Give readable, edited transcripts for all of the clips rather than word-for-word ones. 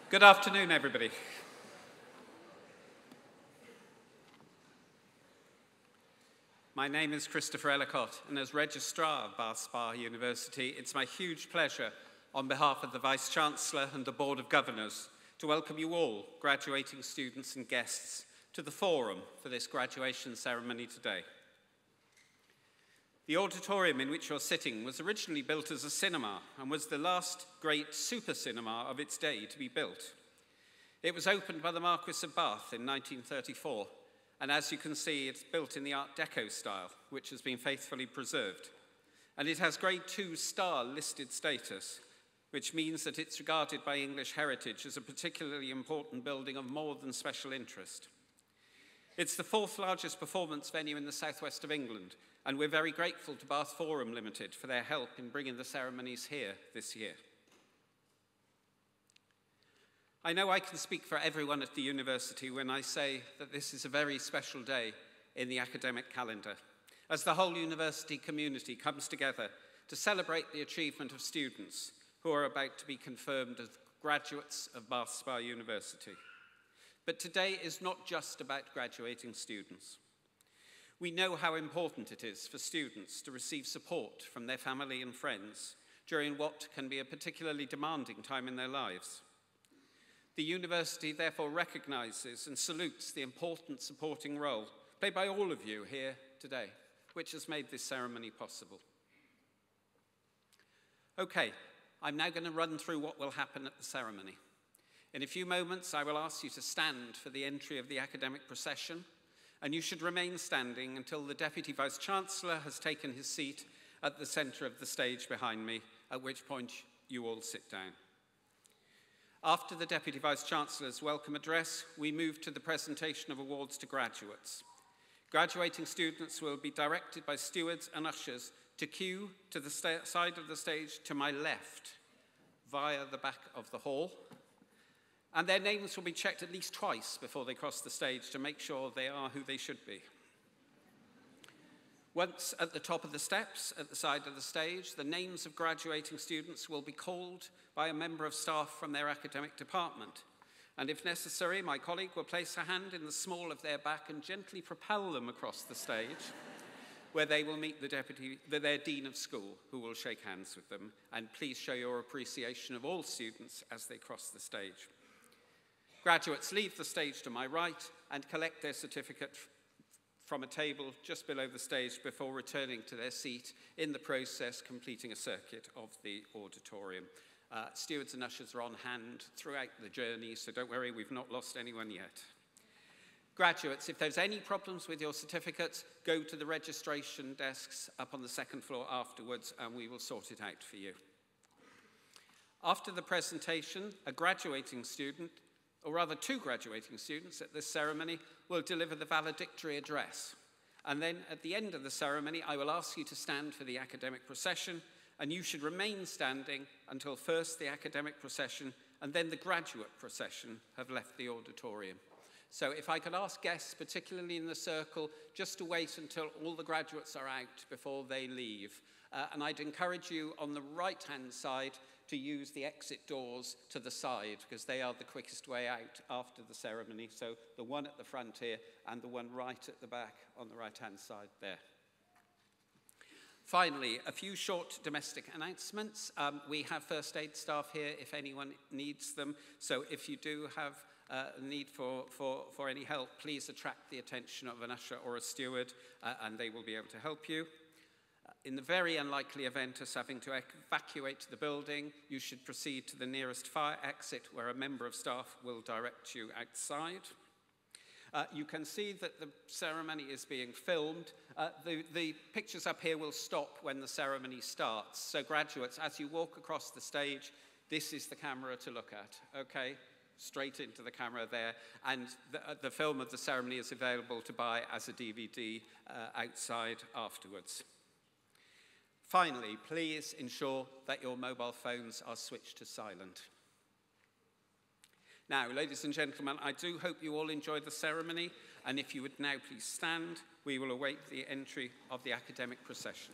Good afternoon, everybody. My name is Christopher Ellicott, and as Registrar of Bath Spa University, it's my huge pleasure, on behalf of the Vice-Chancellor and the Board of Governors, to welcome you all, graduating students and guests, to the forum for this graduation ceremony today. The auditorium in which you're sitting was originally built as a cinema and was the last great super cinema of its day to be built. It was opened by the Marquis of Bath in 1934, and as you can see, it's built in the Art Deco style, which has been faithfully preserved. And it has Grade 2 star listed status, which means that it's regarded by English Heritage as a particularly important building of more than special interest. It's the fourth largest performance venue in the southwest of England, and we're very grateful to Bath Forum Limited for their help in bringing the ceremonies here this year. I know I can speak for everyone at the university when I say that this is a very special day in the academic calendar, as the whole university community comes together to celebrate the achievement of students who are about to be confirmed as graduates of Bath Spa University. But today is not just about graduating students. We know how important it is for students to receive support from their family and friends during what can be a particularly demanding time in their lives. The university therefore recognises and salutes the important supporting role played by all of you here today, which has made this ceremony possible. Okay, I'm now going to run through what will happen at the ceremony. In a few moments, I will ask you to stand for the entry of the academic procession, and you should remain standing until the Deputy Vice-Chancellor has taken his seat at the centre of the stage behind me, at which point you all sit down. After the Deputy Vice-Chancellor's welcome address, we move to the presentation of awards to graduates. Graduating students will be directed by stewards and ushers to queue to the side of the stage to my left, via the back of the hall. And their names will be checked at least twice before they cross the stage to make sure they are who they should be. Once at the top of the steps, at the side of the stage, the names of graduating students will be called by a member of staff from their academic department. And if necessary, my colleague will place a hand in the small of their back and gently propel them across the stage, where they will meet their Dean of School, who will shake hands with them. And please show your appreciation of all students as they cross the stage. Graduates leave the stage to my right and collect their certificate from a table just below the stage before returning to their seat, in the process completing a circuit of the auditorium. Stewards and ushers are on hand throughout the journey, so don't worry, we've not lost anyone yet. Graduates, if there's any problems with your certificates, go to the registration desks up on the second floor afterwards and we will sort it out for you. After the presentation, a graduating student, or rather two graduating students at this ceremony, will deliver the valedictory address. And then at the end of the ceremony, I will ask you to stand for the academic procession, and you should remain standing until first the academic procession and then the graduate procession have left the auditorium. So if I could ask guests, particularly in the circle, just to wait until all the graduates are out before they leave. And I'd encourage you on the right-hand side to use the exit doors to the side, because they are the quickest way out after the ceremony. So the one at the front here and the one right at the back on the right-hand side there. Finally, a few short domestic announcements. We have first aid staff here if anyone needs them. So if you do have a need for any help, please attract the attention of an usher or a steward, and they will be able to help you. In the very unlikely event of us having to evacuate the building, you should proceed to the nearest fire exit, where a member of staff will direct you outside. You can see that the ceremony is being filmed. The pictures up here will stop when the ceremony starts. So graduates, as you walk across the stage, this is the camera to look at, okay? Straight into the camera there. And the film of the ceremony is available to buy as a DVD outside afterwards. Finally, please ensure that your mobile phones are switched to silent. Now, ladies and gentlemen, I do hope you all enjoyed the ceremony, and if you would now please stand, we will await the entry of the academic procession.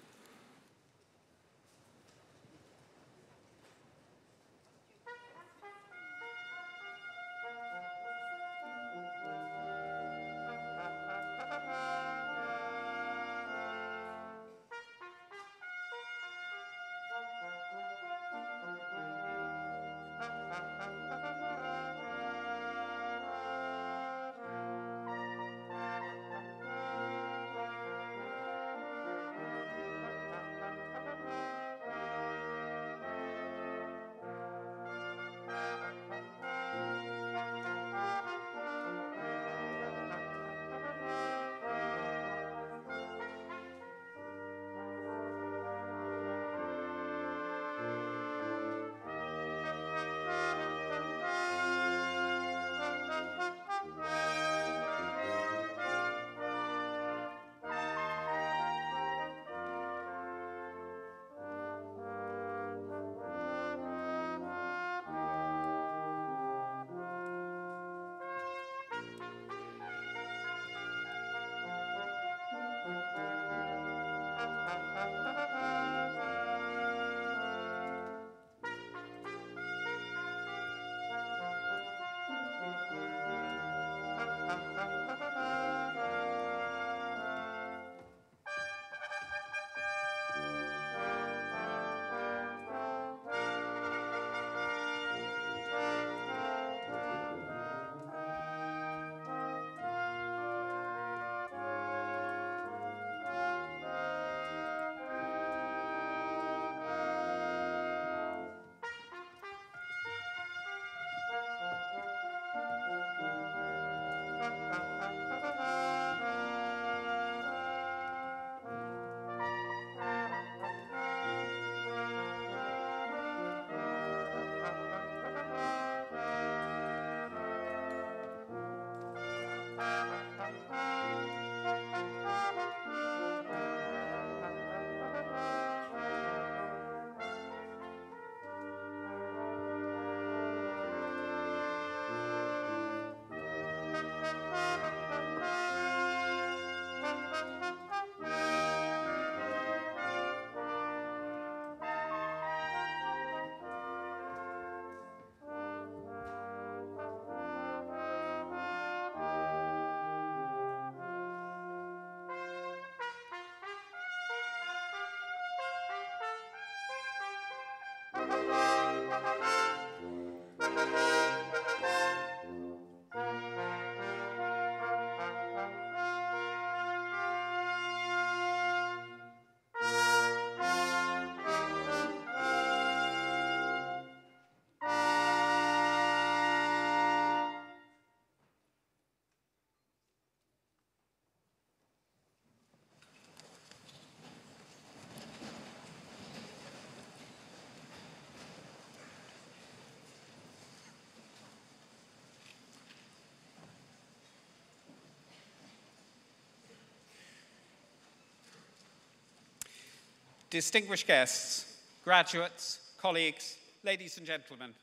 Distinguished guests, graduates, colleagues, ladies and gentlemen,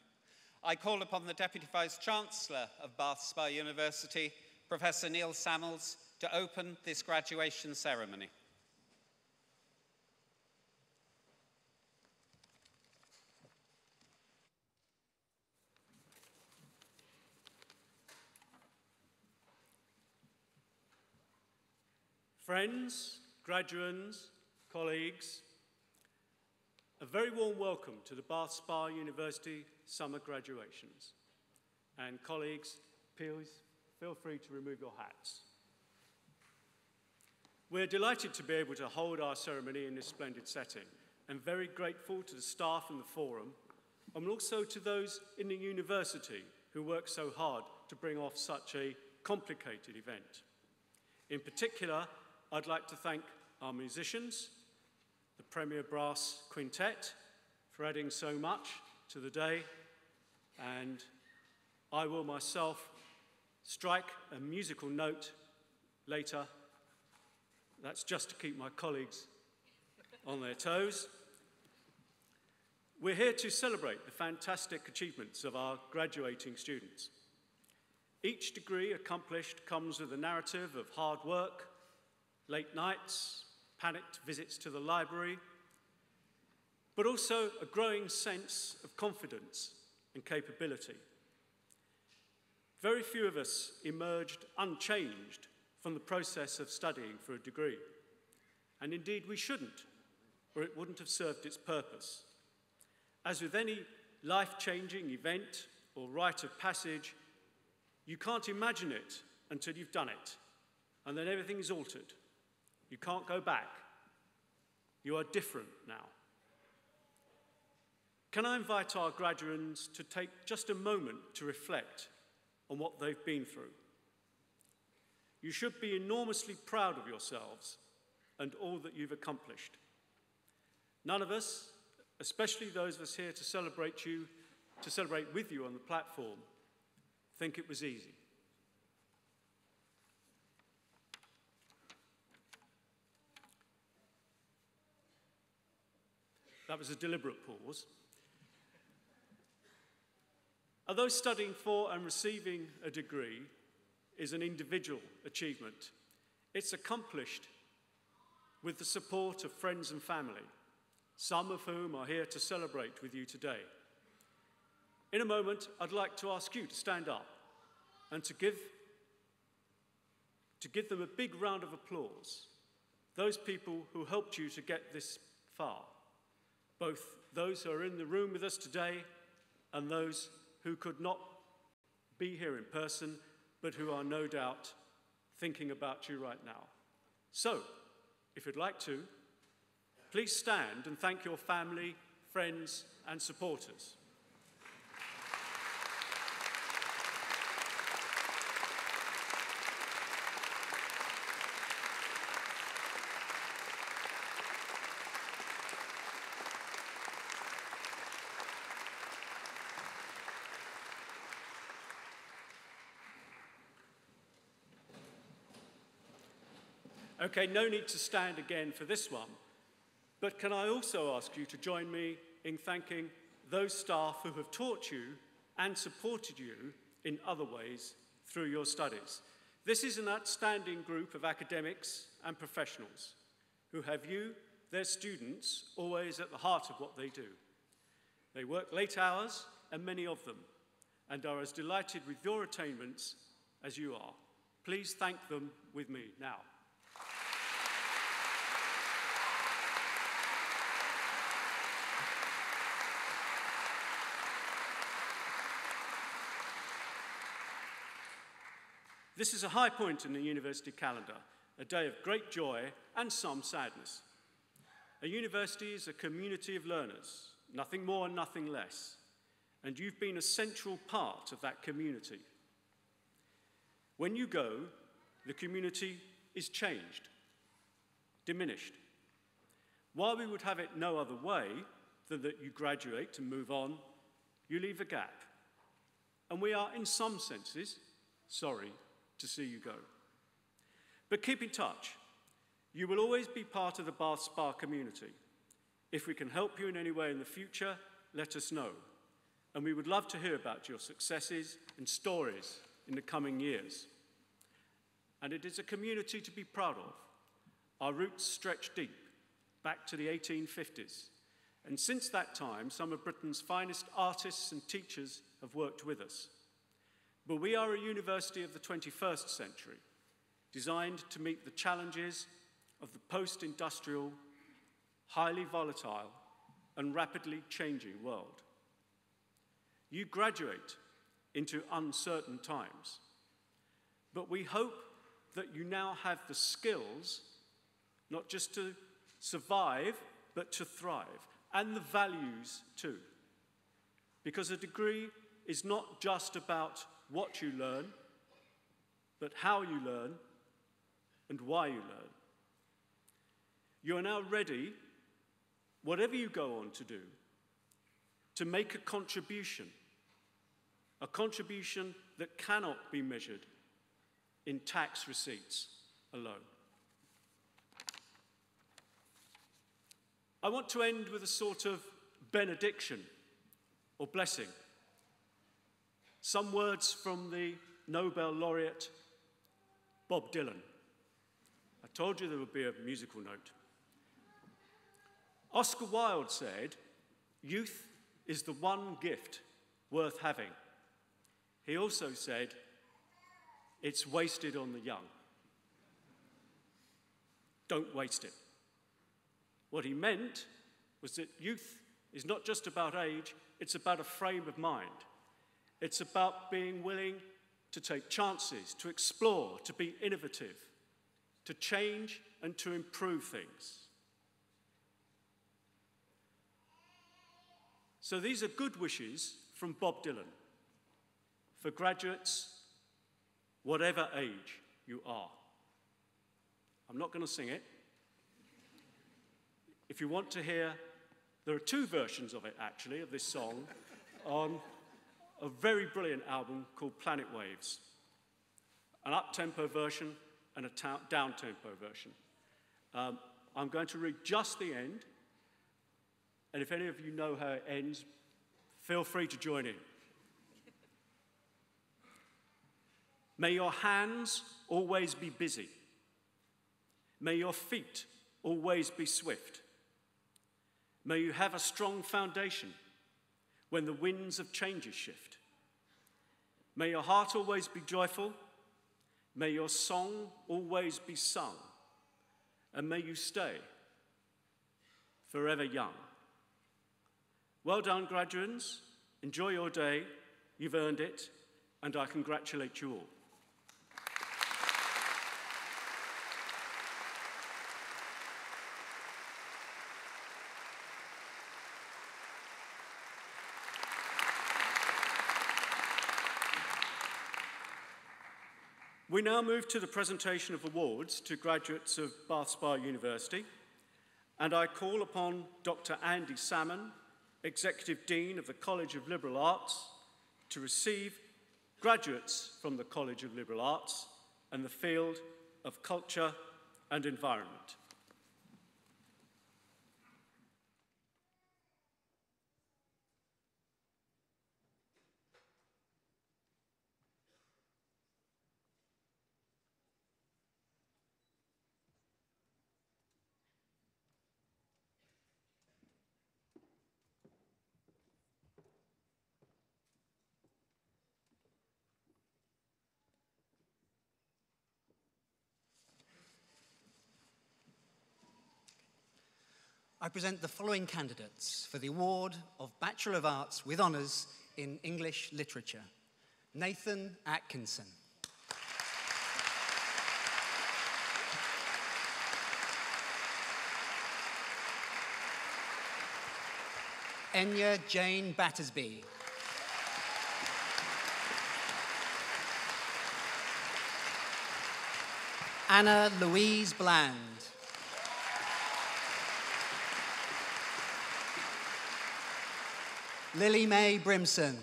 I call upon the Deputy Vice-Chancellor of Bath Spa University, Professor Neil Samuels, to open this graduation ceremony. Friends, graduands, colleagues, a very warm welcome to the Bath Spa University summer graduations. And colleagues, please feel free to remove your hats. We're delighted to be able to hold our ceremony in this splendid setting, and very grateful to the staff and the forum, and also to those in the university who work so hard to bring off such a complicated event. In particular, I'd like to thank our musicians, the Premier Brass Quintet, for adding so much to the day, and I will myself strike a musical note later. That's just to keep my colleagues on their toes. We're here to celebrate the fantastic achievements of our graduating students. Each degree accomplished comes with a narrative of hard work, late nights, panicked visits to the library, but also a growing sense of confidence and capability. Very few of us emerged unchanged from the process of studying for a degree, and indeed we shouldn't, or it wouldn't have served its purpose. As with any life-changing event or rite of passage, you can't imagine it until you've done it, and then everything is altered. You can't go back. You are different now. Can I invite our graduates to take just a moment to reflect on what they've been through? You should be enormously proud of yourselves and all that you've accomplished. None of us, especially those of us here to celebrate with you on the platform, think it was easy. That was a deliberate pause. Although studying for and receiving a degree is an individual achievement, it's accomplished with the support of friends and family, some of whom are here to celebrate with you today. In a moment, I'd like to ask you to stand up and to give them a big round of applause, those people who helped you to get this far, both those who are in the room with us today and those who could not be here in person, but who are no doubt thinking about you right now. So, if you'd like to, please stand and thank your family, friends, and supporters. Okay, no need to stand again for this one, but can I also ask you to join me in thanking those staff who have taught you and supported you in other ways through your studies. This is an outstanding group of academics and professionals who have you, their students, always at the heart of what they do. They work late hours, and many of them, and are as delighted with your attainments as you are. Please thank them with me now. This is a high point in the university calendar, a day of great joy and some sadness. A university is a community of learners, nothing more and nothing less, and you've been a central part of that community. When you go, the community is changed, diminished. While we would have it no other way than that you graduate and move on, you leave a gap. And we are, in some senses, sorry to see you go. But keep in touch. You will always be part of the Bath Spa community. If we can help you in any way in the future, let us know. And we would love to hear about your successes and stories in the coming years. And it is a community to be proud of. Our roots stretch deep, back to the 1850s. And since that time, some of Britain's finest artists and teachers have worked with us. But we are a university of the 21st century, designed to meet the challenges of the post-industrial, highly volatile, and rapidly changing world. You graduate into uncertain times, but we hope that you now have the skills, not just to survive, but to thrive, and the values too. Because a degree is not just about what you learn, but how you learn and why you learn. You are now ready, whatever you go on to do, to make a contribution that cannot be measured in tax receipts alone. I want to end with a sort of benediction or blessing. Some words from the Nobel laureate Bob Dylan. I told you there would be a musical note. Oscar Wilde said, "Youth is the one gift worth having." He also said, "It's wasted on the young." Don't waste it. What he meant was that youth is not just about age, it's about a frame of mind. It's about being willing to take chances, to explore, to be innovative, to change and to improve things. So these are good wishes from Bob Dylan for graduates, whatever age you are. I'm not going to sing it. If you want to hear, there are two versions of it, actually, of this song, on a very brilliant album called Planet Waves. An up-tempo version and a down-tempo version. I'm going to read just the end, and if any of you know how it ends, feel free to join in. May your hands always be busy. May your feet always be swift. May you have a strong foundation when the winds of changes shift. May your heart always be joyful. May your song always be sung. And may you stay forever young. Well done, graduates. Enjoy your day. You've earned it, and I congratulate you all. We now move to the presentation of awards to graduates of Bath Spa University, and I call upon Dr. Andy Salmon, Executive Dean of the College of Liberal Arts, to receive graduates from the College of Liberal Arts and the field of culture and environment. I present the following candidates for the award of Bachelor of Arts with Honours in English Literature. Nathan Atkinson. Enya Jane Battersby. Anna Louise Bland. Lily Mae Brimson.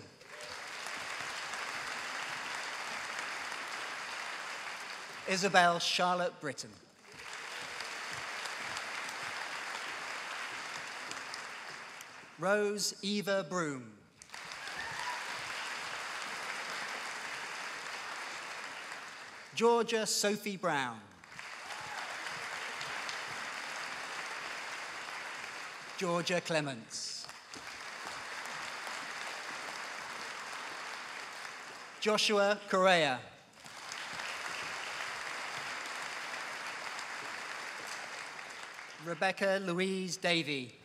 Isabel Charlotte Britton. Rose Eva Broom. Georgia Sophie Brown. Georgia Clements. Joshua Correa. Rebecca Louise Davey.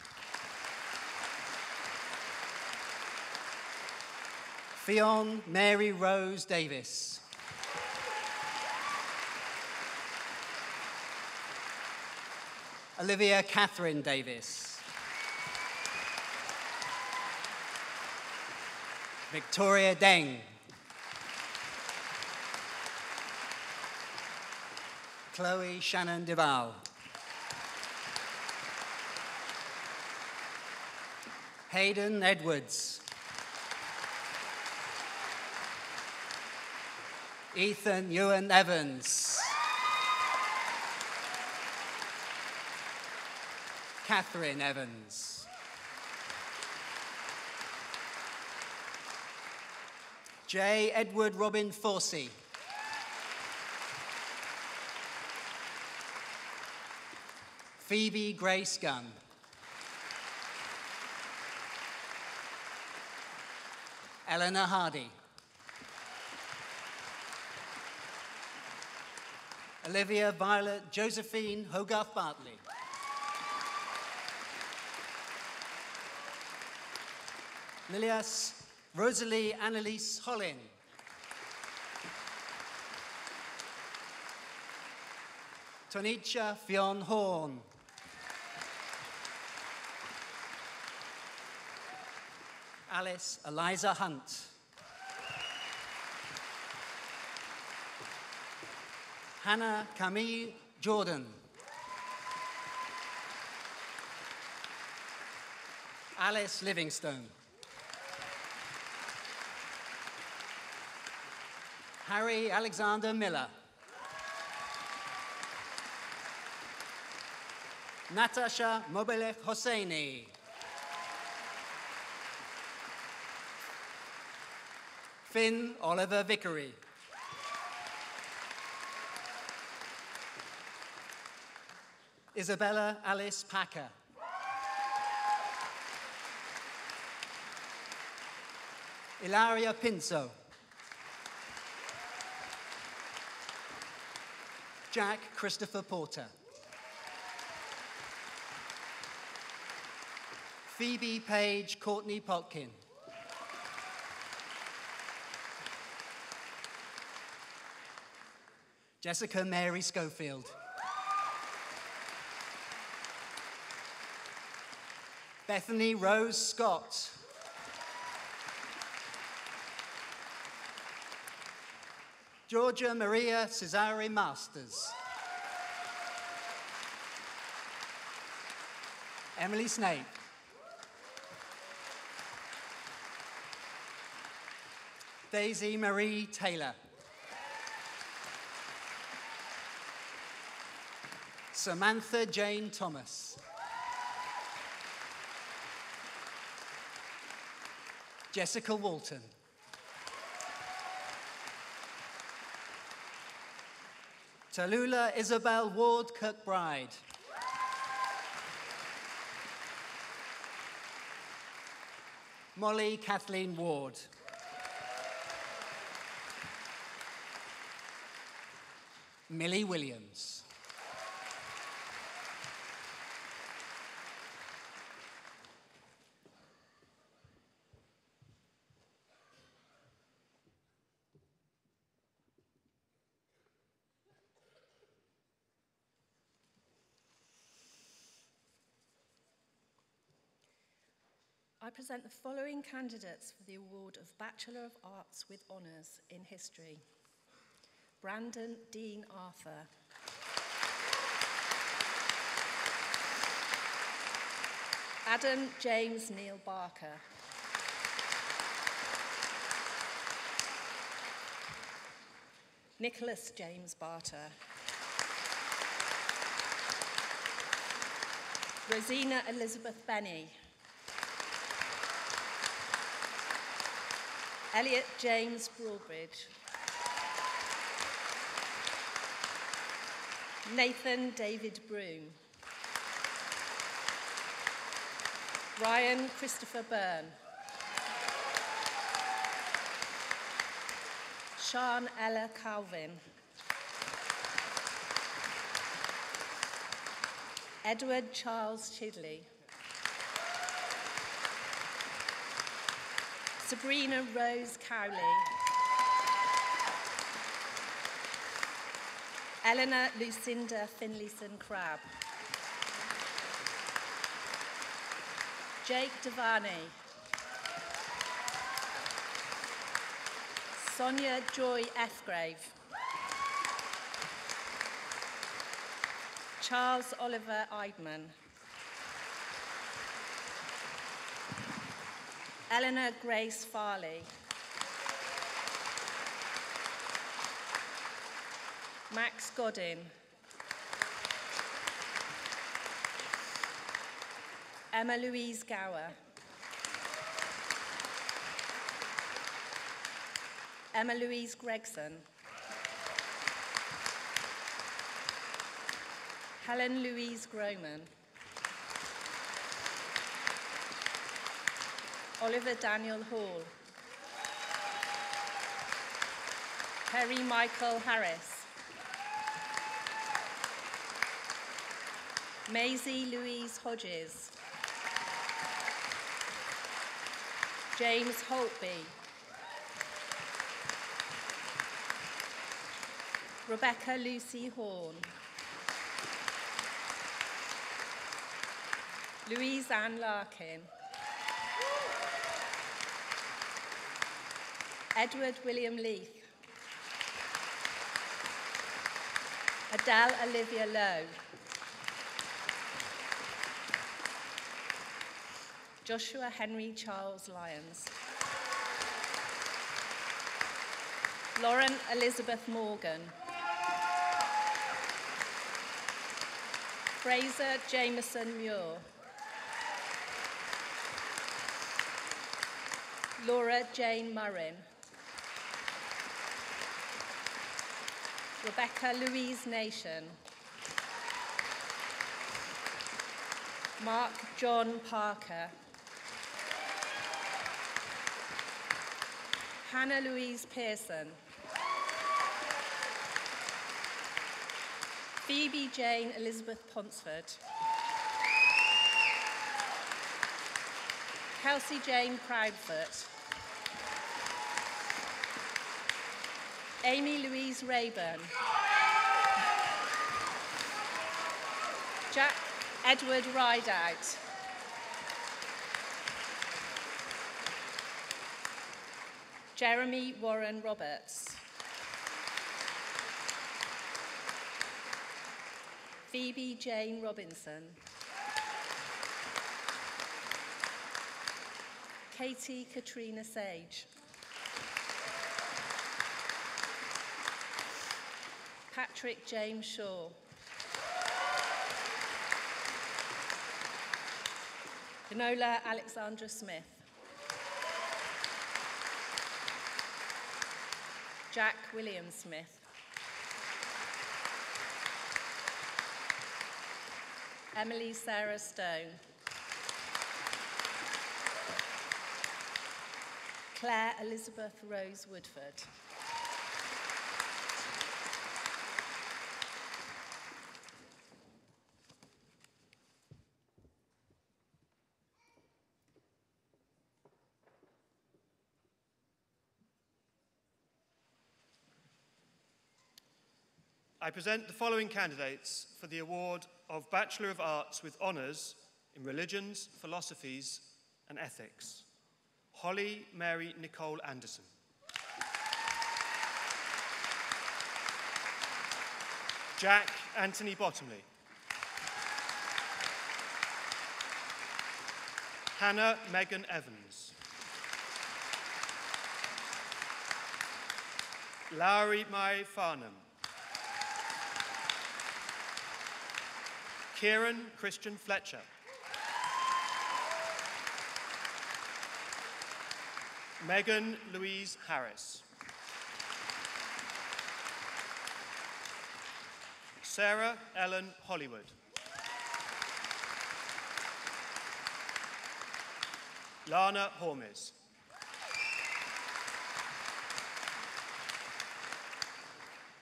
Fionn Mary Rose Davis. Olivia Catherine Davis. Victoria Deng. Chloe Shannon Duval. Hayden Edwards. Ethan Ewan Evans. Catherine Evans. J. Edward Robin Forsey. Phoebe Grace Gunn. Eleanor Hardy. Olivia Violet Josephine Hogarth Bartley. Lilias Rosalie Annalise Hollin. Tonicha Fionn Horn. Alice Eliza Hunt. Hannah Camille Jordan. Alice Livingstone. Harry Alexander Miller. Natasha Mobilek Hosseini. Finn Oliver Vickery. Isabella Alice Packer. Ilaria Pinso. Jack Christopher Porter. Phoebe Page Courtney Potkin. Jessica Mary Schofield. Bethany Rose Scott. Georgia Maria Cesare Masters. Emily Snape. Daisy Marie Taylor. Samantha Jane Thomas. Jessica Walton. Tallulah Isabel Ward Kirkbride. Molly Kathleen Ward. Millie Williams. I present the following candidates for the award of Bachelor of Arts with Honours in History. Brandon Dean Arthur. Adam James Neil Barker. Nicholas James Barter. Rosina Elizabeth Benny. Elliot James Broadbridge. Nathan David Broom. Ryan Christopher Byrne. Sian Ella Calvin. Edward Charles Chidley. Sabrina Rose Cowley. Eleanor Lucinda Finlayson Crabb. Jake Devaney. Sonia Joy Fgrave. Charles Oliver Eidman. Eleanor Grace Farley. Max Godin. Emma Louise Gower. Emma Louise Gregson. Helen Louise Groman. Oliver Daniel Hall. Perry Michael Harris. Maisie Louise Hodges. James Holtby. Rebecca Lucy Horn. Louise Ann Larkin. Edward William Leith. Adele Olivia Lowe. Joshua Henry Charles Lyons. Lauren Elizabeth Morgan. Fraser Jameson Muir. Laura Jane Murrin. Rebecca Louise Nation. Mark John Parker. Hannah Louise Pearson. Phoebe Jane Elizabeth Ponsford. Kelsey Jane Proudfoot. Amy Louise Rayburn. Jack Edward Rideout. Jeremy Warren Roberts. Phoebe Jane Robinson. Katie Katrina Sage. Patrick James Shaw. Enola Alexandra Smith. Jack William Smith. Emily Sarah Stone. Claire Elizabeth Rose Woodford. I present the following candidates for the award of Bachelor of Arts with Honours in Religions, Philosophies and Ethics, Holly Mary Nicole Anderson. Jack Anthony Bottomley. Hannah Megan Evans. Lowry Mai Farnham. Kieran Christian Fletcher. Megan Louise Harris. Sarah Ellen Hollywood. Lana Hormes.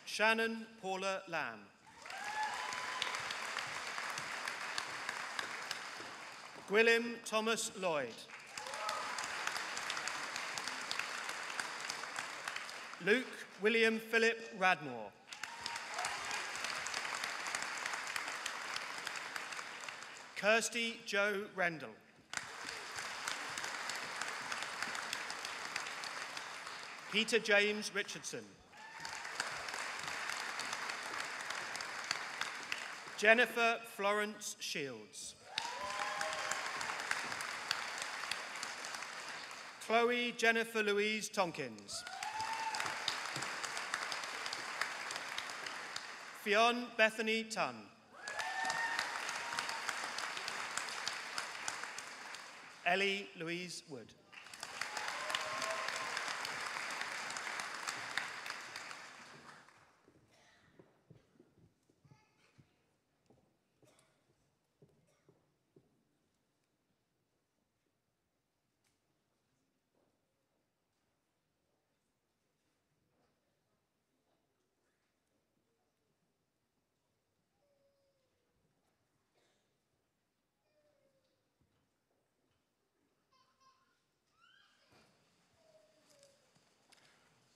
Shannon Paula Lamb. Gwilym Thomas Lloyd. Luke William Philip Radmore. Kirsty Jo Rendell. Peter James Richardson. Jennifer Florence Shields. Chloe Jennifer Louise Tompkins. Fionn Bethany Tunn. Ellie Louise Wood.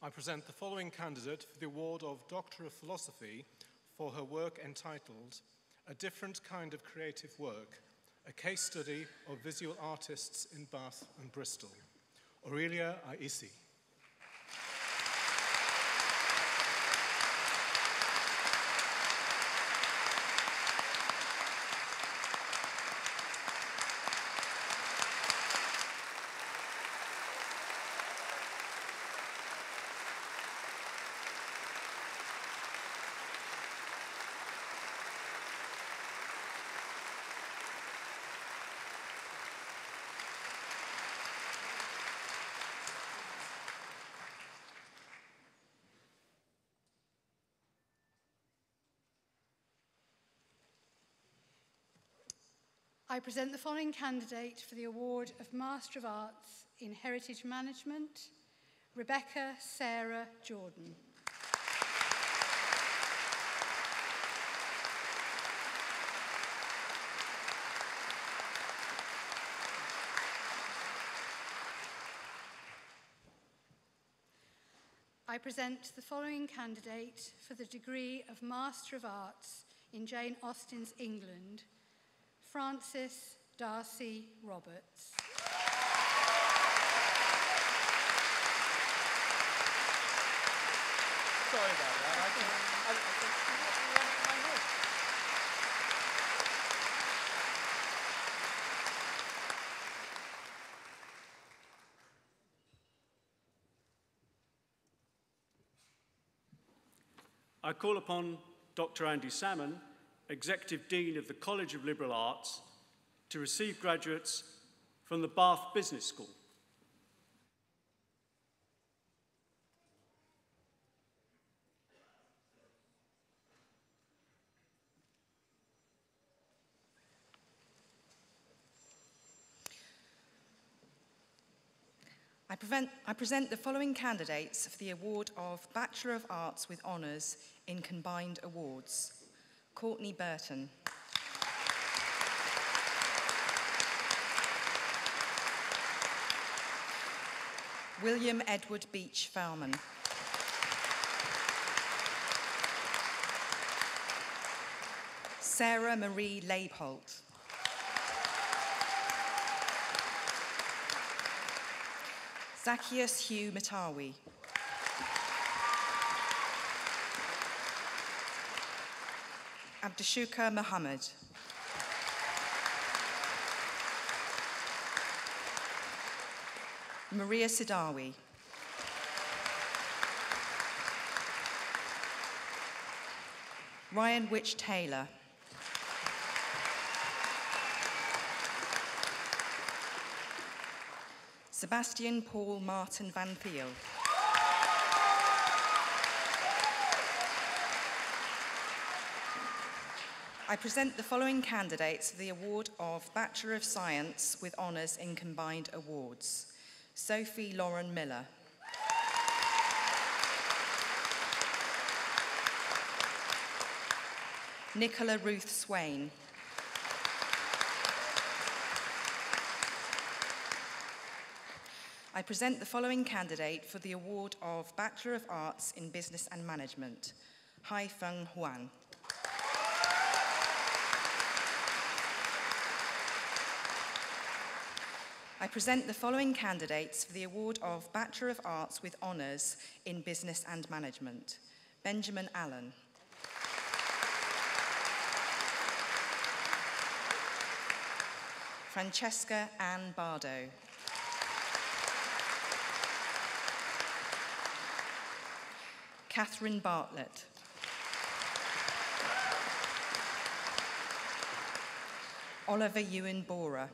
I present the following candidate for the award of Doctor of Philosophy for her work entitled A Different Kind of Creative Work, a Case Study of Visual Artists in Bath and Bristol, Aurelia Aisi. I present the following candidate for the award of Master of Arts in Heritage Management, Rebecca Sarah Jordan. I present the following candidate for the degree of Master of Arts in Jane Austen's England, Frances Darcy Roberts. Sorry about that. I call upon Dr. Andy Salmon, Executive Dean of the College of Liberal Arts, to receive graduates from the Bath Business School. I present the following candidates for the award of Bachelor of Arts with Honours in Combined Awards. Courtney Burton. William Edward Beach Falman. Sarah Marie Leibold. Zacchaeus Hugh Matawi. Abdushuka Muhammad. Maria Sidawi. Ryan Witch Taylor. Sebastian Paul Martin Van Thiel. I present the following candidates for the award of Bachelor of Science with Honours in Combined Awards. Sophie Lauren Miller. Nicola Ruth Swain. I present the following candidate for the award of Bachelor of Arts in Business and Management. Hai Feng Huang. I present the following candidates for the award of Bachelor of Arts with Honours in Business and Management. Benjamin Allen. Francesca Ann Bardo. Catherine Bartlett. Oliver Ewan Borer.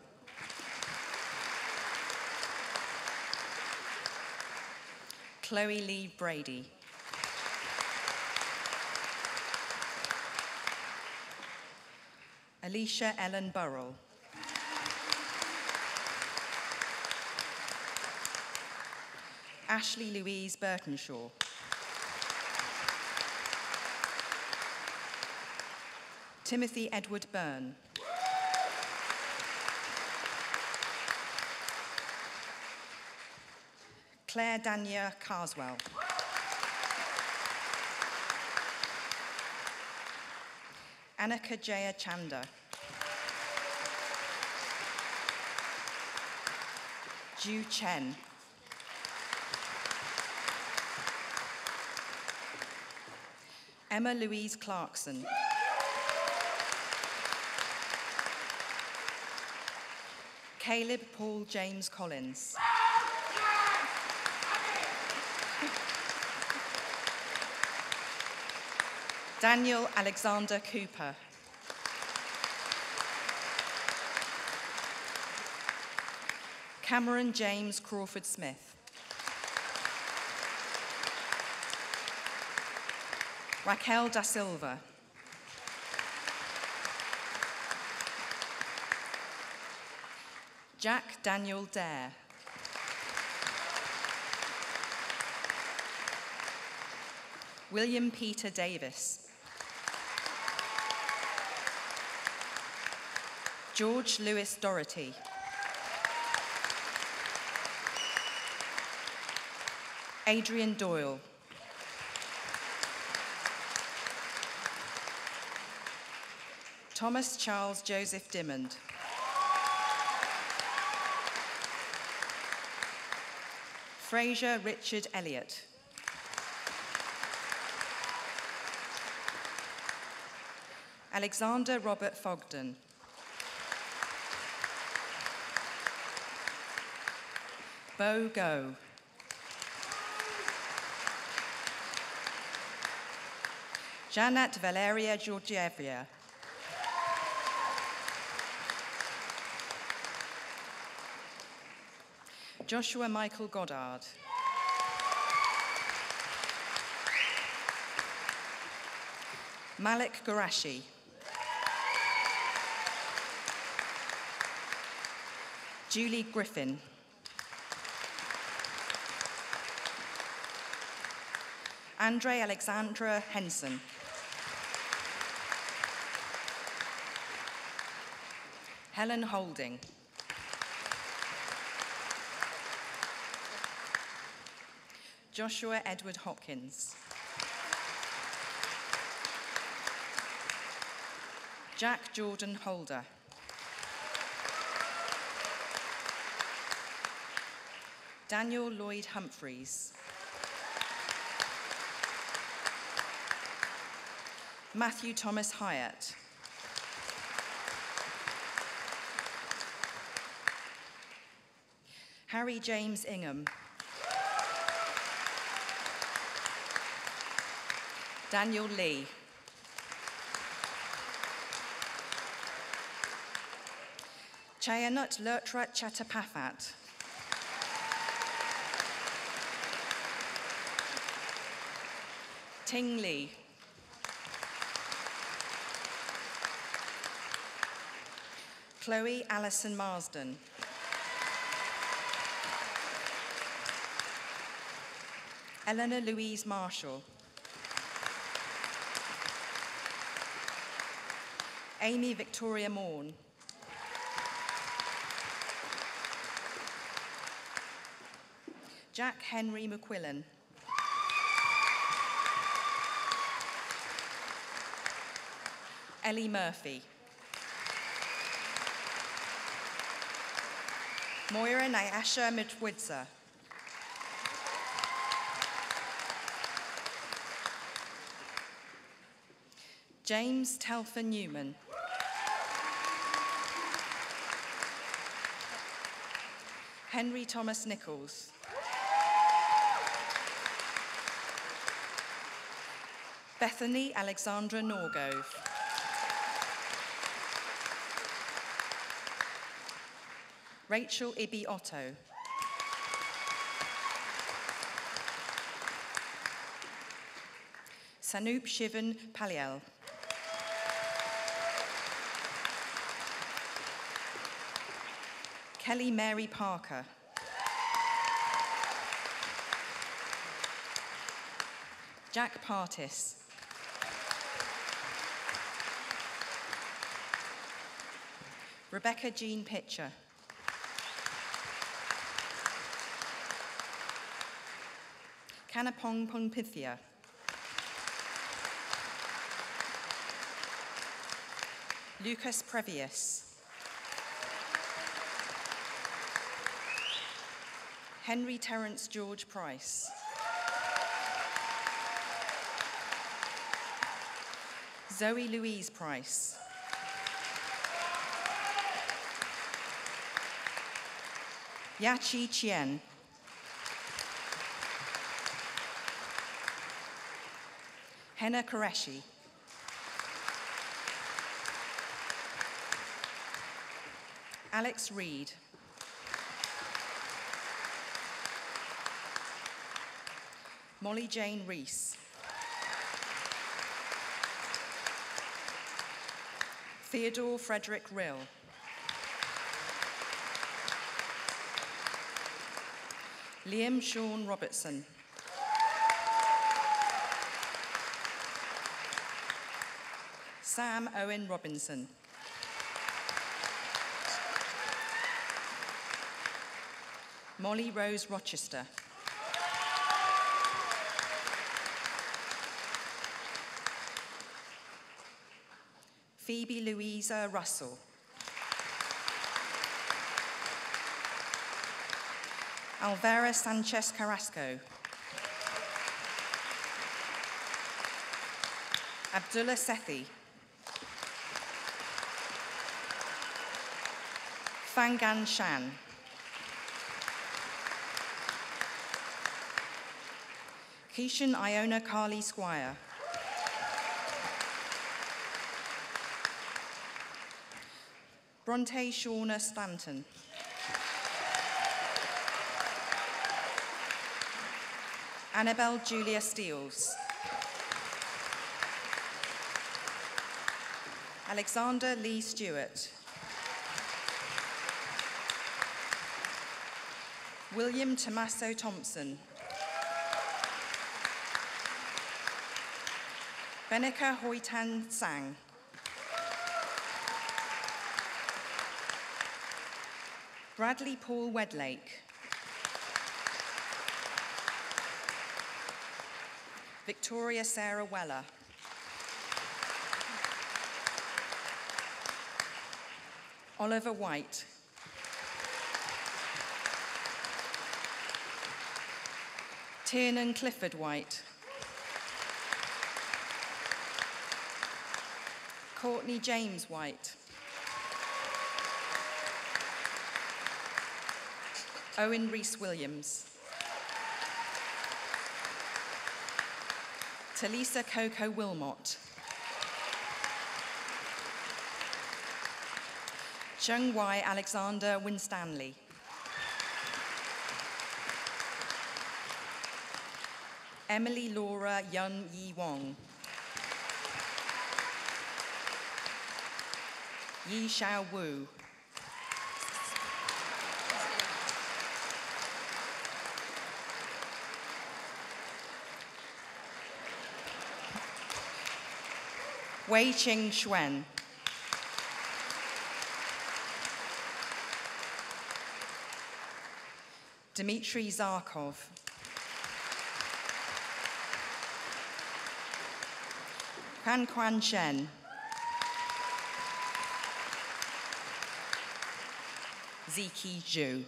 Chloe Lee Brady. Alicia Ellen Burrell. Ashley Louise Burtonshaw. Timothy Edward Byrne. Claire Dania Carswell. Annika Jaya Chanda. Ju Chen. Emma Louise Clarkson. Caleb Paul James Collins. Daniel Alexander Cooper. Cameron James Crawford Smith. Raquel da Silva. Jack Daniel Dare. William Peter Davis. George Lewis Doherty. Adrian Doyle. Thomas Charles Joseph Dimmond. Fraser Richard Elliott. Alexander Robert Fogden. Bo Go. Janet Valeria Georgieva. Joshua Michael Goddard. Malik Gurashi. Julie Griffin. Andre Alexandra Henson. Helen Holding. Joshua Edward Hopkins. Jack Jordan Holder. Daniel Lloyd Humphreys. Matthew Thomas Hyatt. Harry James Ingham. Daniel Lee. Chayanut Lertra Chattopadhyay. Ting Lee. Chloe Allison Marsden. Eleanor Louise Marshall. Amy Victoria Morn. Jack Henry McQuillan. Ellie Murphy. Moira Nyasha Midwidser. James Telfer Newman. Henry Thomas Nichols. Bethany Alexandra Norgove. Rachel Ibby Otto. Sanup Shivan Paliel. Kelly Mary Parker. Jack Partis. Rebecca Jean Pitcher. Kanapong Pongpithia. Lucas Previous. Henry Terence George Price. Zoe Louise Price. Yachi Chien. Henna Qureshi. Alex Reed. Molly Jane Rees. Theodore Frederick Rill. Liam Sean Robertson. Sam Owen Robinson. Molly Rose Rochester. Phoebe Louisa Russell. Alvera Sanchez Carrasco. Abdullah Sethi. Fangan Shan. Keishan Iona Carly Squire. Bronte Shauna Stanton. Annabelle Julia Steels. Alexander Lee Stewart. William Tommaso Thompson. Benica Hoitan Sang. Bradley Paul Wedlake. Victoria Sarah Weller. Oliver White. Tiernan Clifford White. Courtney James White. Owen Rees-Williams. Talisa Coco Wilmot. Chung Wai Alexander Winstanley. Emily Laura Yun Yi Wong. Yi Xiao Wu. Wei Ching Xuan. Dmitry Zarkov. Han Quan Shen. Ziki Zhu.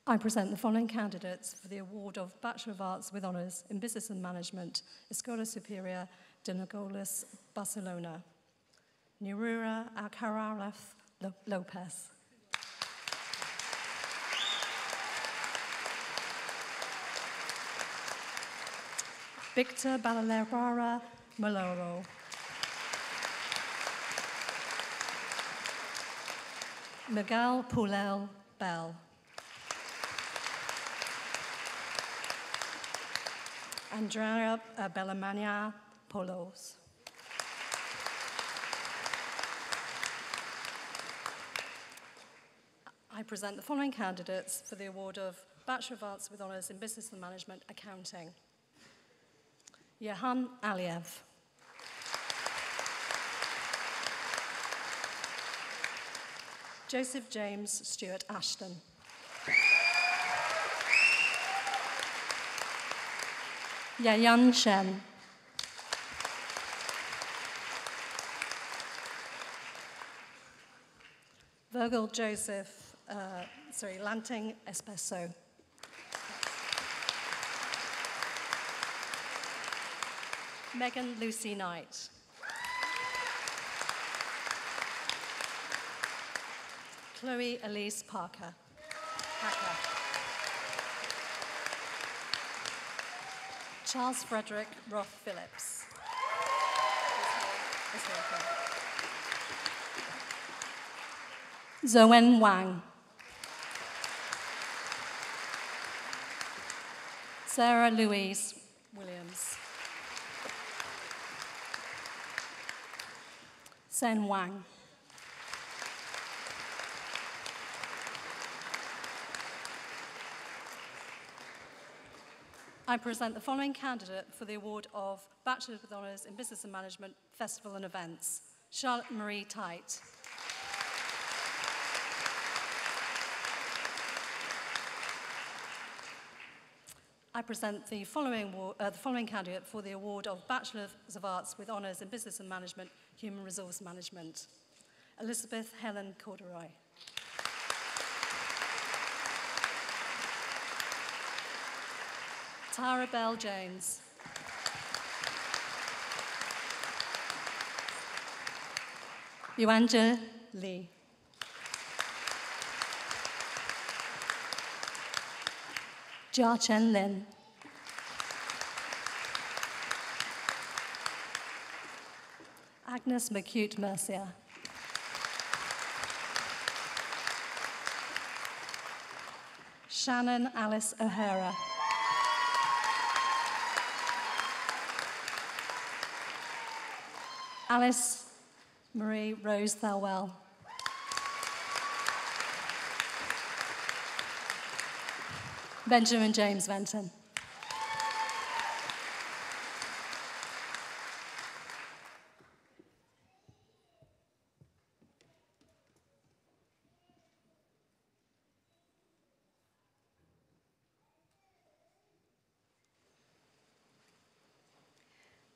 I present the following candidates for the award of Bachelor of Arts with Honours in Business and Management, Escola Superior de Negocios, Barcelona. Nurura Alcaraz Lopez. Victor Balalara Maloro. Miguel Pulel Bell. Andrea Bellamania Polos. I present the following candidates for the award of Bachelor of Arts with Honours in Business and Management Accounting. Yehan Aliev. Joseph James Stewart Ashton. Yayan Shen. Virgil Joseph, Lanting Espesso. Megan Lucy Knight. Chloe Elise Parker. Charles Frederick Roth Phillips. Zoen Wang. Sarah Louise Williams. Sen Wang. I present the following candidate for the award of Bachelor with Honours in Business and Management, Festival and Events, Charlotte Marie Tite. I present the following candidate for the award of Bachelor of Arts with Honours in Business and Management, Human Resource Management, Elizabeth Helen Corduroy. Tara Bell Jones. Yuanja Lee. Jia Chen Lin. Agnes McCute Mercier. Shannon Alice O'Hara. Alice Marie Rose Thelwell. Benjamin James Venton.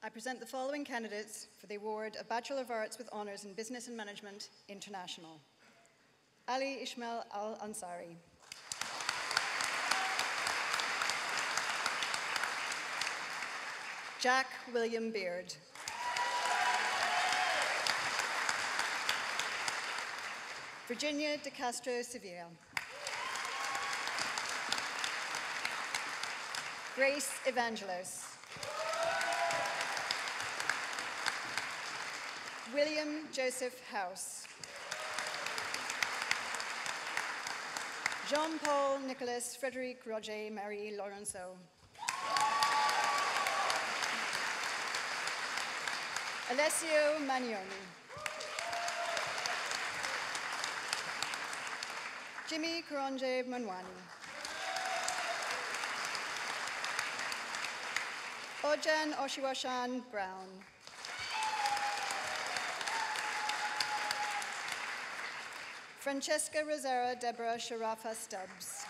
I present the following candidates for the award of Bachelor of Arts with Honours in Business and Management International. Ali Ismail Al-Ansari. Jack William Beard. Virginia de Castro Sevilla. Grace Evangelos. William Joseph House. Jean-Paul Nicolas Frederic Roger Marie Laurenceau. Alessio Manioni. Jimmy Karonje Manwani. Ojan Oshiwashan Brown. Francesca Rosera Deborah Sharafa Stubbs.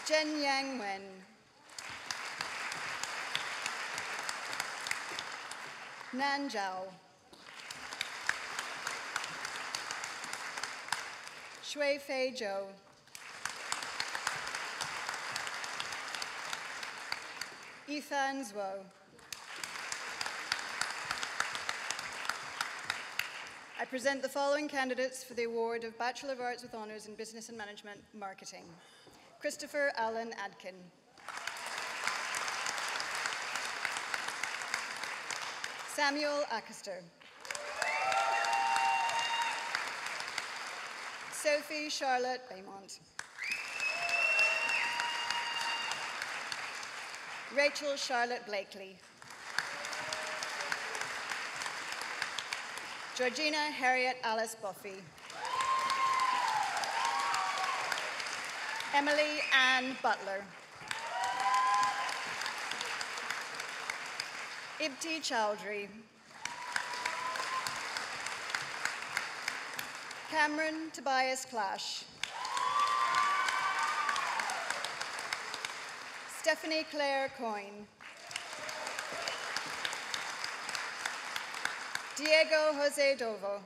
Jen Yang Wen. Nan Zhao. Shui Fei Zhou. Ethan Zhuo. I present the following candidates for the award of Bachelor of Arts with Honours in Business and Management Marketing. Christopher Allen Adkin. Samuel Ackister. Sophie Charlotte Beaumont. Rachel Charlotte Blakely. Georgina Harriet Alice Buffy. Emily Ann Butler. Ibti Chowdhury. Cameron Tobias Clash. Stephanie Claire Coyne. Diego Jose Dovo.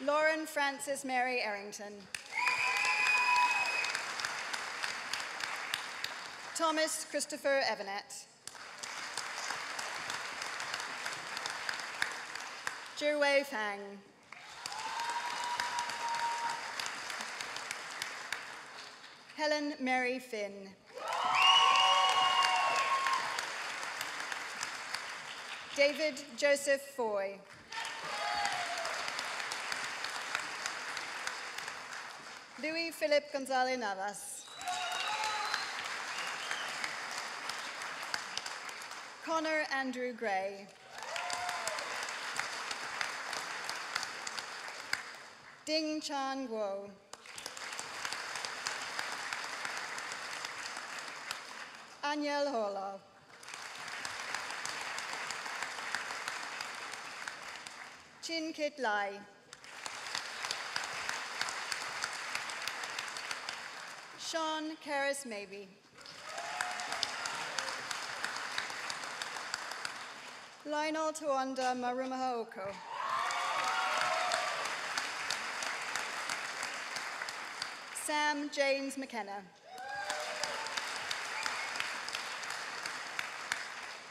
Lauren Frances Mary Errington. Thomas Christopher Evanet. Zhiwei Fang. Helen Mary Finn. David Joseph Foy. Louis Philip Gonzalez Navas. Connor Andrew Gray. Ding Chan Guo. Aniel Hola. Chin Kit Lai. Sean Karis Maybe. Lionel Tuanda Marumaha Oko. Sam James McKenna.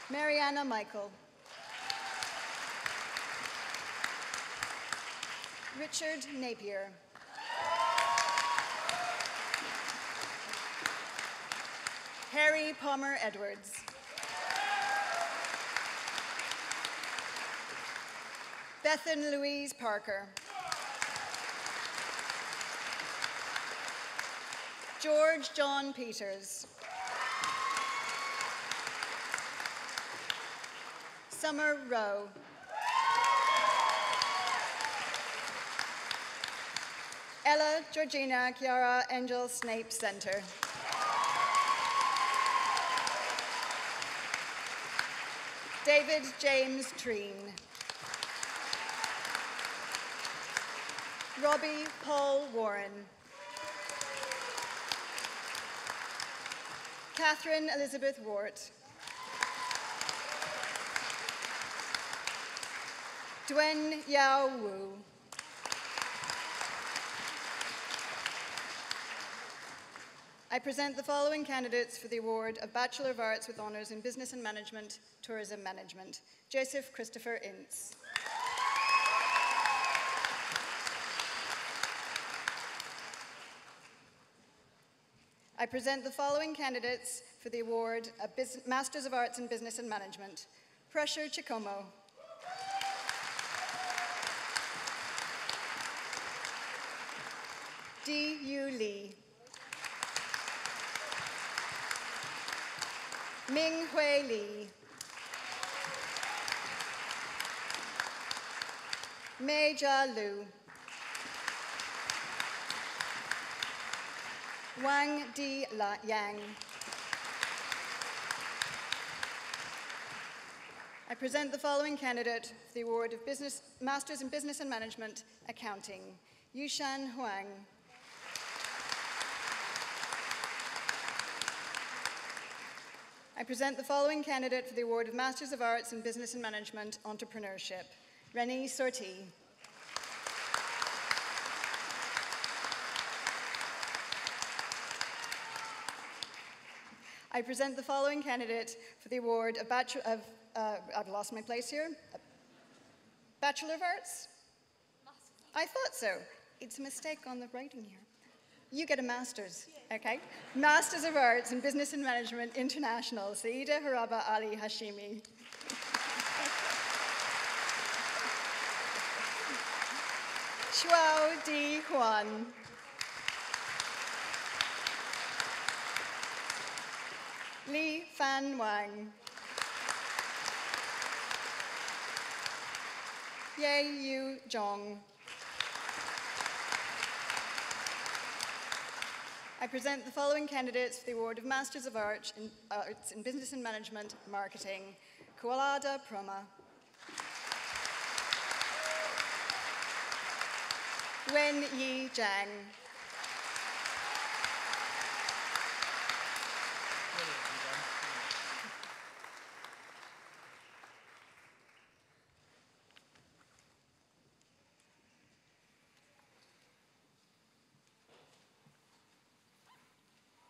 Mariana Michael. Richard Napier. Harry Palmer Edwards. Bethan Louise Parker. George John Peters. Summer Rowe. Ella Georgina Chiara Angel Snape Center. David James Treen. Robbie Paul Warren. Catherine Elizabeth Wart. Dwen Yao Wu. I present the following candidates for the award of Bachelor of Arts with Honours in Business and Management, Tourism Management. Joseph Christopher Ince. I present the following candidates for the award of Masters of Arts in Business and Management. Pressure Chikomo. Di Yu Lee. Ming Hui Lee. Mei Jia Lu. Wang Di Yang. I present the following candidate for the award of Masters in Business and Management, Accounting. Yushan Huang. I present the following candidate for the award of Masters of Arts in Business and Management, Entrepreneurship. Rennie Sorti. I present the following candidate for the award of I've lost my place here. Bachelor of Arts? I thought so. It's a mistake on the writing here. You get a master's, okay? Masters of Arts in Business and Management, International, Saida Haraba Ali Hashimi. Shuao Di Huan. Li Fan Wang. Ye Yu Zhong. I present the following candidates for the award of Masters of Arts in Business and Management, Marketing. Kualada Proma. Wen Yi Zhang.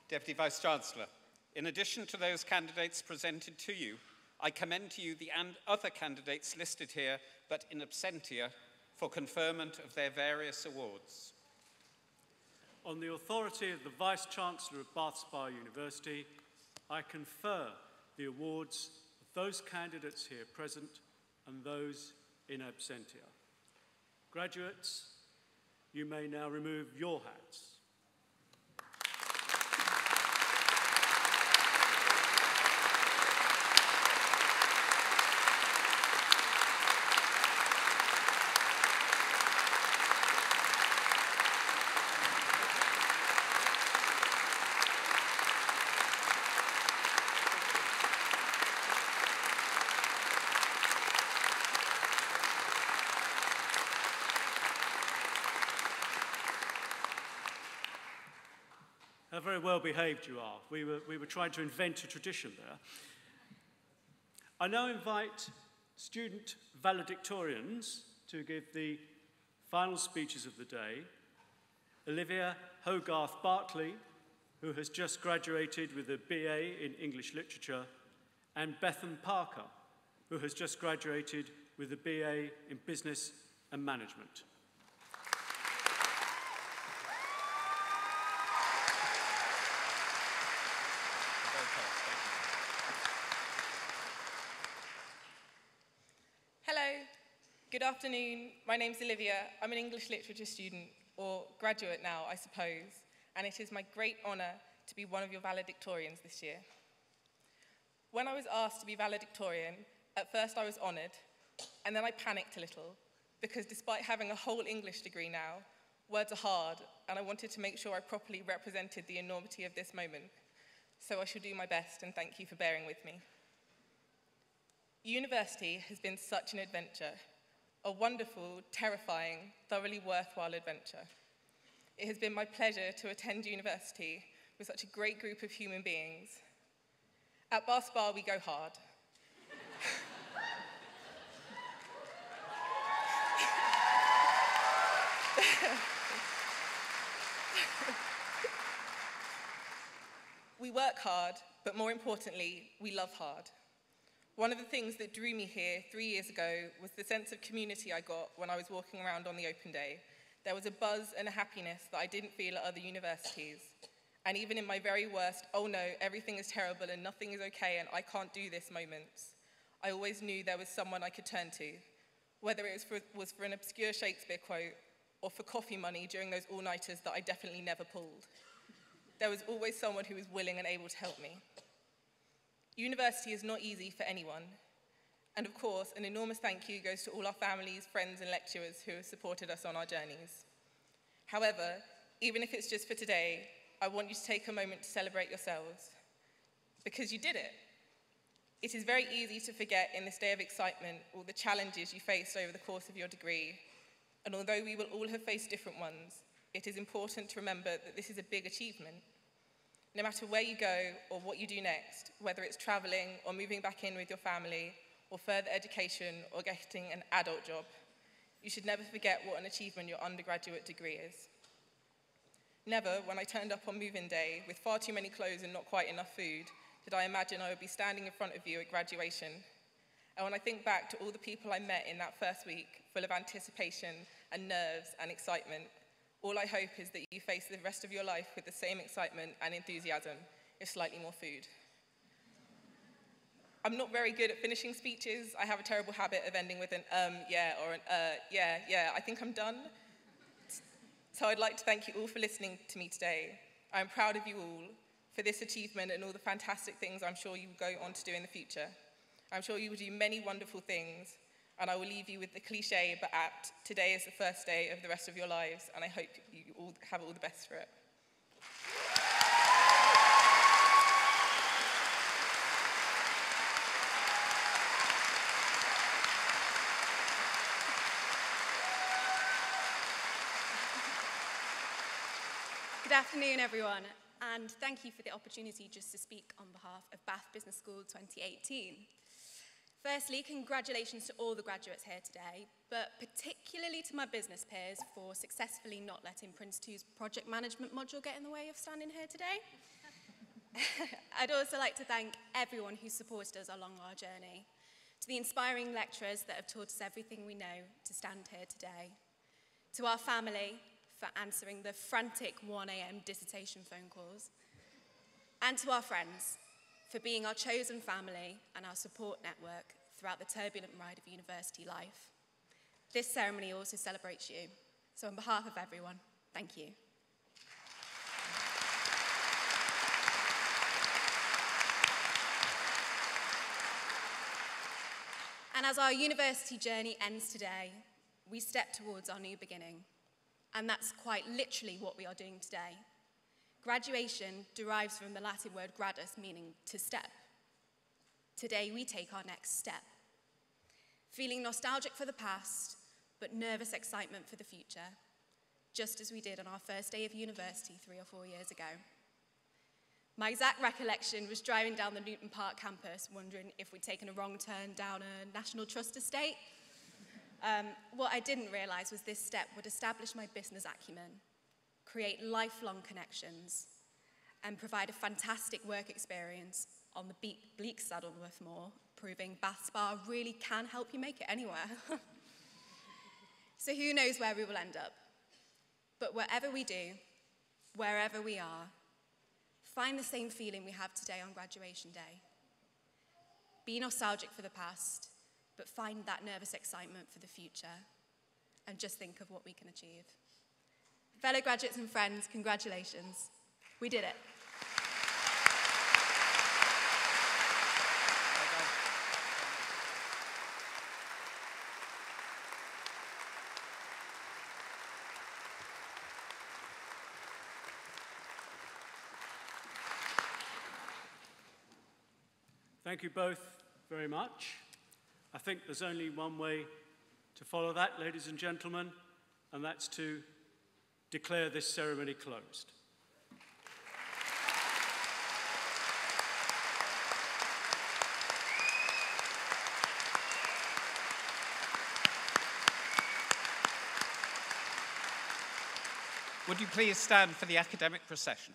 Deputy Vice-Chancellor, in addition to those candidates presented to you, I commend to you the other candidates listed here, but in absentia, for conferment of their various awards. On the authority of the Vice-Chancellor of Bath Spa University, I confer the awards of those candidates here present and those in absentia. Graduates, you may now remove your hats. How very well behaved you are. We were trying to invent a tradition there. I now invite student valedictorians to give the final speeches of the day. Olivia Hogarth Bartley, who has just graduated with a BA in English Literature, and Bethan Parker, who has just graduated with a BA in Business and Management. Good afternoon, my name's Olivia. I'm an English literature student, or graduate now, I suppose, and it is my great honour to be one of your valedictorians this year. When I was asked to be valedictorian, at first I was honoured, and then I panicked a little, because despite having a whole English degree now, words are hard, and I wanted to make sure I properly represented the enormity of this moment. So I shall do my best, and thank you for bearing with me. University has been such an adventure. A wonderful, terrifying, thoroughly worthwhile adventure. It has been my pleasure to attend university with such a great group of human beings, At Bar Spa, we go hard. We work hard, but more importantly, we love hard. One of the things that drew me here 3 years ago was the sense of community I got when I was walking around on the open day. There was a buzz and a happiness that I didn't feel at other universities. And even in my very worst, oh no, everything is terrible and nothing is okay and I can't do this moments, I always knew there was someone I could turn to, whether it was for an obscure Shakespeare quote or for coffee money during those all-nighters that I definitely never pulled. There was always someone who was willing and able to help me. University is not easy for anyone. And of course, an enormous thank you goes to all our families, friends, and lecturers who have supported us on our journeys. However, even if it's just for today, I want you to take a moment to celebrate yourselves, because you did it. It is very easy to forget in this day of excitement all the challenges you faced over the course of your degree, and although we will all have faced different ones, it is important to remember that this is a big achievement. No matter where you go or what you do next, whether it's traveling or moving back in with your family, or further education or getting an adult job, you should never forget what an achievement your undergraduate degree is. Never, when I turned up on move-in day with far too many clothes and not quite enough food, did I imagine I would be standing in front of you at graduation. And when I think back to all the people I met in that first week, full of anticipation and nerves and excitement, all I hope is that you face the rest of your life with the same excitement and enthusiasm, if slightly more food. I'm not very good at finishing speeches. I have a terrible habit of ending with an yeah, or an yeah, I think I'm done. So I'd like to thank you all for listening to me today. I'm proud of you all for this achievement and all the fantastic things I'm sure you will go on to do in the future. I'm sure you will do many wonderful things, and I will leave you with the cliche but apt, today is the first day of the rest of your lives, and I hope you all have all the best for it. Good afternoon, everyone, and thank you for the opportunity just to speak on behalf of Bath Business School 2018. Firstly, congratulations to all the graduates here today, but particularly to my business peers for successfully not letting Prince 2's project management module get in the way of standing here today. I'd also like to thank everyone who supported us along our journey, to the inspiring lecturers that have taught us everything we know to stand here today, to our family for answering the frantic 1 a.m. dissertation phone calls, and to our friends for being our chosen family and our support network throughout the turbulent ride of university life. This ceremony also celebrates you, so on behalf of everyone, thank you. And as our university journey ends today, we step towards our new beginning. And that's quite literally what we are doing today. Graduation derives from the Latin word gradus, meaning to step. Today, we take our next step. Feeling nostalgic for the past, but nervous excitement for the future, just as we did on our first day of university 3 or 4 years ago. My exact recollection was driving down the Newton Park campus, wondering if we'd taken a wrong turn down a National Trust estate. What I didn't realise was this step would establish my business acumen, create lifelong connections, and provide a fantastic work experience on the bleak Saddleworth Moor, proving Bath Spa really can help you make it anywhere. So who knows where we will end up? But wherever we do, wherever we are, find the same feeling we have today on graduation day. Be nostalgic for the past, but find that nervous excitement for the future, and just think of what we can achieve. Fellow graduates and friends, congratulations. We did it. Thank you both very much. I think there's only one way to follow that, ladies and gentlemen, and that's to declare this ceremony closed. Would you please stand for the academic procession?